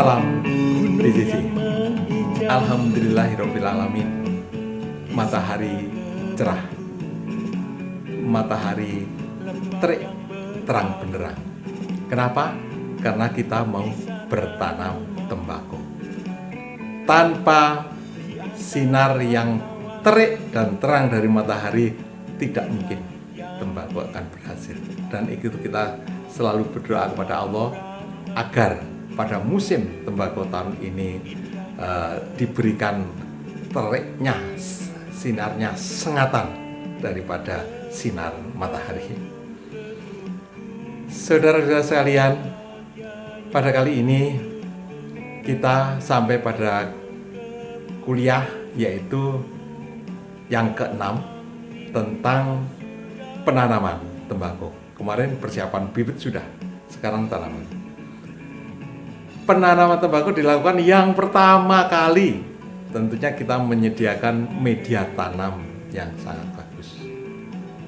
Salam PJJ. Alhamdulillahirrabbilalamin. Matahari cerah, matahari terik, terang benderang. Kenapa? Karena kita mau bertanam tembakau. Tanpa sinar yang terik dan terang dari matahari, tidak mungkin tembakau akan berhasil. Dan itu kita selalu berdoa kepada Allah agar pada musim tembakau tahun ini diberikan teriknya, sinarnya sengatan daripada sinar matahari. Saudara-saudara sekalian, pada kali ini kita sampai pada kuliah, yaitu yang ke-6 tentang penanaman tembakau. Kemarin persiapan bibit sudah, sekarang tanaman. Penanaman tembakau dilakukan yang pertama kali, tentunya kita menyediakan media tanam yang sangat bagus,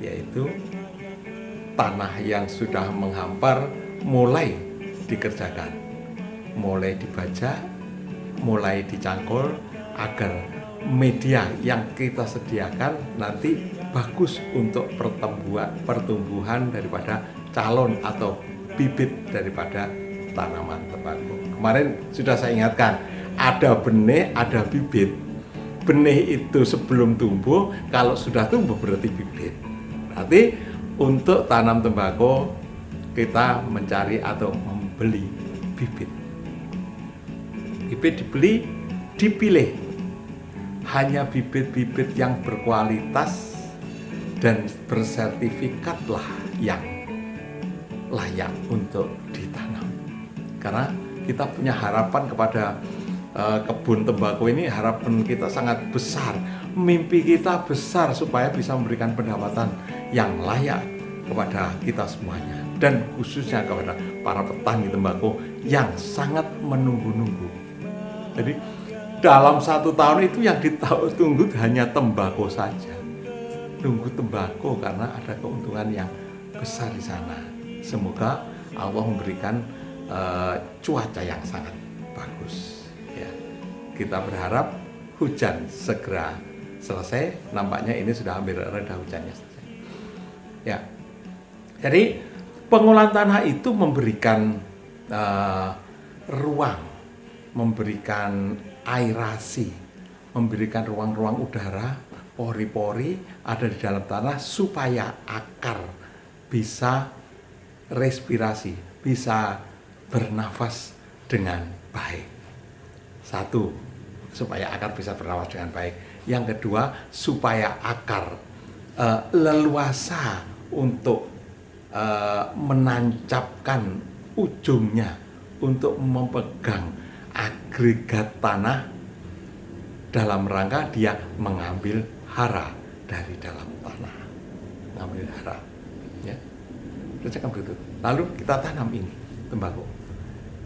yaitu tanah yang sudah menghampar mulai dikerjakan, mulai dibajak, mulai dicangkul, agar media yang kita sediakan nanti bagus untuk pertumbuhan daripada calon atau bibit daripada tanaman tembakau. Kemarin sudah saya ingatkan, ada benih, ada bibit. Benih itu sebelum tumbuh, kalau sudah tumbuh berarti bibit. Berarti untuk tanam tembakau kita mencari atau membeli bibit. Bibit dipilih hanya bibit-bibit yang berkualitas dan bersertifikatlah yang layak untuk ditanam. Karena kita punya harapan kepada kebun tembakau ini, harapan kita sangat besar, mimpi kita besar supaya bisa memberikan pendapatan yang layak kepada kita semuanya, dan khususnya kepada para petani tembakau yang sangat menunggu-nunggu. Jadi dalam 1 tahun itu yang ditunggu hanya tembakau saja. Tunggu tembakau karena ada keuntungan yang besar di sana. Semoga Allah memberikan cuaca yang sangat bagus. Ya. Kita berharap hujan segera selesai. Nampaknya ini sudah hampir reda hujannya selesai. Ya. Jadi pengolahan tanah itu memberikan ruang, memberikan aerasi, memberikan ruang-ruang udara, pori-pori ada di dalam tanah supaya akar bisa respirasi, bisa bernafas dengan baik. Satu, supaya akar bisa bernafas dengan baik. Yang kedua, supaya akar leluasa untuk menancapkan ujungnya untuk memegang agregat tanah dalam rangka dia mengambil hara dari dalam tanah, mengambil hara, ya. Kerjakan begitu. Lalu kita tanam ini tembakau.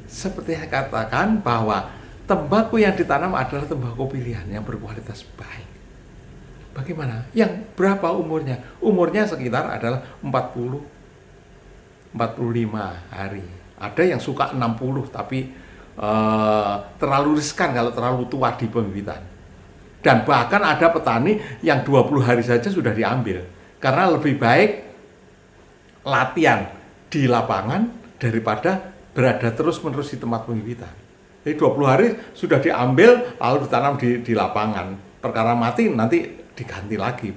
Seperti saya katakan bahwa tembakau yang ditanam adalah tembakau pilihan yang berkualitas baik. Bagaimana? Yang berapa umurnya? Umurnya sekitar adalah 40-45 hari. Ada yang suka 60 tapi terlalu riskan kalau terlalu tua di pembibitan. Dan bahkan ada petani yang 20 hari saja sudah diambil, karena lebih baik latihan di lapangan daripada berada terus-menerus di tempat pembibitan. Jadi 20 hari sudah diambil lalu ditanam di lapangan, perkara mati nanti diganti lagi.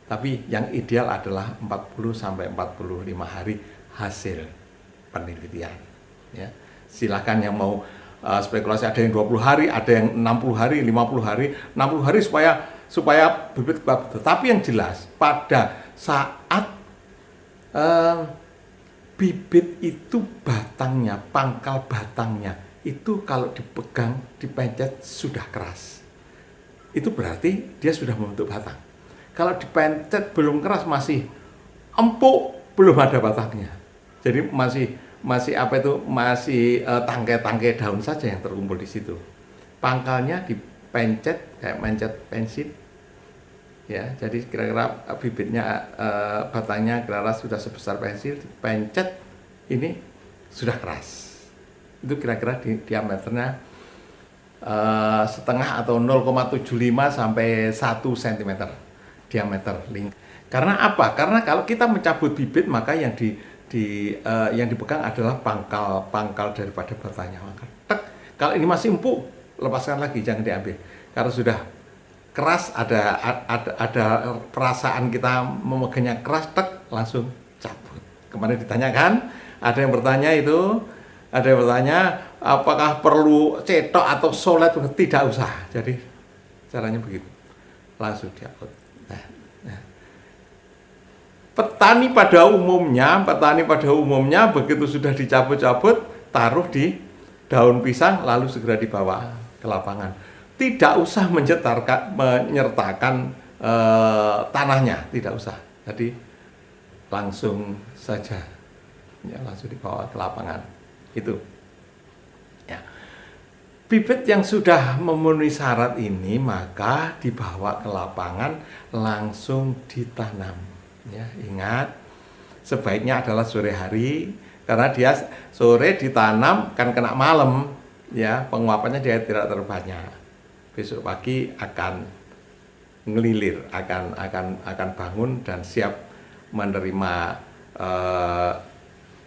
Tapi yang ideal adalah 40-45 hari hasil penelitian, ya. Silahkan yang mau spekulasi, ada yang 20 hari, ada yang 60 hari, 50 hari, 60 hari supaya bibit kuat. Tetapi yang jelas pada saat bibit itu batangnya, pangkal batangnya itu kalau dipegang, dipencet sudah keras. Itu berarti dia sudah membentuk batang. Kalau dipencet belum keras, masih empuk, belum ada batangnya. Jadi masih tangkai-tangkai daun saja yang terkumpul di situ. Pangkalnya dipencet kayak mencet pensil, ya. Jadi kira-kira bibitnya, batangnya kira-kira sudah sebesar pensil, dipencet ini sudah keras. Itu kira-kira diameternya setengah atau 0,75 sampai 1 cm diameter lingkar. Karena apa? Karena kalau kita mencabut bibit, maka yang yang dipegang adalah pangkal daripada batangnya. Maka tek, kalau ini masih empuk, lepaskan lagi, jangan diambil. Karena sudah keras, ada perasaan kita memegangnya keras, tek, langsung cabut. Kemarin ditanyakan, ada yang bertanya apakah perlu cetok atau solet? Tidak usah. Jadi caranya begitu, langsung diangkut. Petani pada umumnya begitu sudah dicabut-cabut, taruh di daun pisang, lalu segera dibawa ke lapangan. Tidak usah menyertakan tanahnya, tidak usah. Jadi langsung saja, ya, langsung dibawa ke lapangan. Itu. Ya. Bibit yang sudah memenuhi syarat ini maka dibawa ke lapangan, langsung ditanam. Ya, ingat, sebaiknya adalah sore hari, karena dia sore ditanam kan kena malam, ya, penguapannya dia tidak terlalu banyak. Besok pagi akan ngelilir, akan bangun dan siap menerima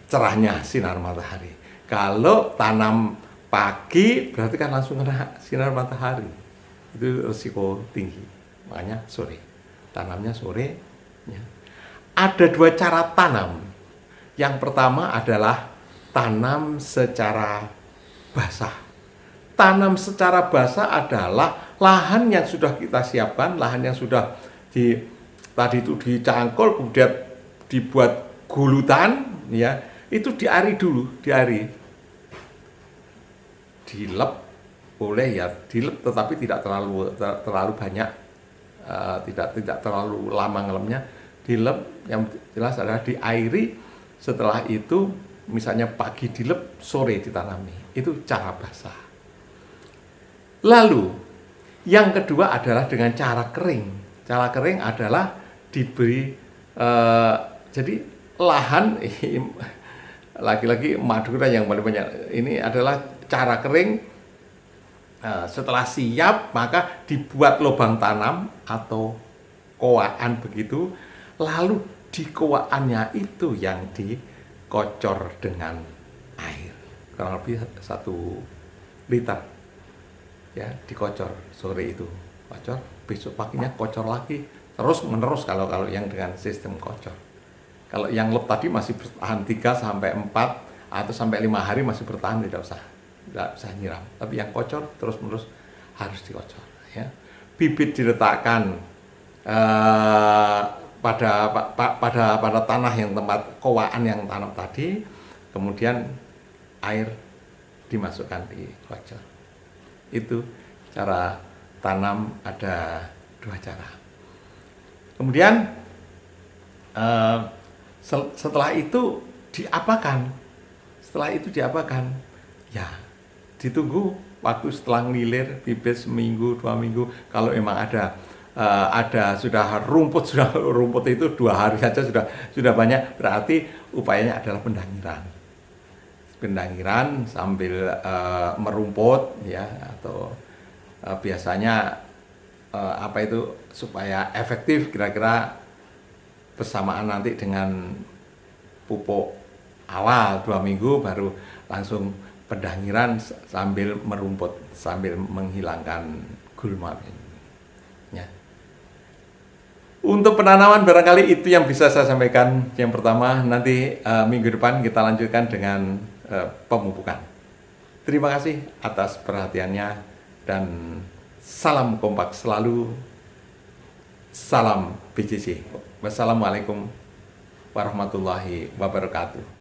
cerahnya sinar matahari. Kalau tanam pagi berarti kan langsung kena sinar matahari, itu risiko tinggi. Makanya sore, tanamnya sore. Ya. Ada 2 cara tanam. Yang pertama adalah tanam secara basah. Tanam secara basah adalah lahan yang sudah kita siapkan, lahan yang sudah tadi itu dicangkul, kemudian dibuat gulutan, ya, itu diari dulu, dilep, boleh ya dilep, tetapi tidak terlalu banyak, tidak terlalu lama ngelemnya. Dilep, yang jelas adalah diairi. Setelah itu misalnya pagi dilep, sore ditanami. Itu cara basah. Lalu yang kedua adalah dengan cara kering. Cara kering adalah diberi jadi lahan, lagi-lagi Madura yang paling banyak. Ini adalah cara kering. Setelah siap maka dibuat lubang tanam atau kowaan begitu. Lalu di kowaannya itu yang dikocor dengan air, kurang lebih 1 liter, ya, dikocor sore itu, kocor, besok paginya kocor lagi, terus menerus kalau yang dengan sistem kocor. Kalau yang lep tadi masih bertahan 3 sampai 4 atau sampai 5 hari masih bertahan, tidak usah nyiram. Tapi yang kocor terus menerus harus dikocor. Ya. Bibit diletakkan pada tanah yang tempat kowaan yang tanam tadi, kemudian air dimasukkan di kocor. Itu cara tanam, ada 2 cara. Kemudian setelah itu diapakan? Ya, ditunggu waktu setelah ngelilir bibit seminggu 2 minggu. Kalau memang ada sudah rumput itu 2 hari saja sudah banyak, berarti upayanya adalah pendangiran sambil merumput, ya, atau biasanya supaya efektif, kira-kira bersamaan nanti dengan pupuk awal 2 minggu baru langsung pendangiran sambil merumput, sambil menghilangkan gulma. Ya. Untuk penanaman barangkali itu yang bisa saya sampaikan. Yang pertama, nanti minggu depan kita lanjutkan dengan pemupukan. Terima kasih atas perhatiannya dan salam kompak selalu. Salam BCC. Wassalamualaikum warahmatullahi wabarakatuh.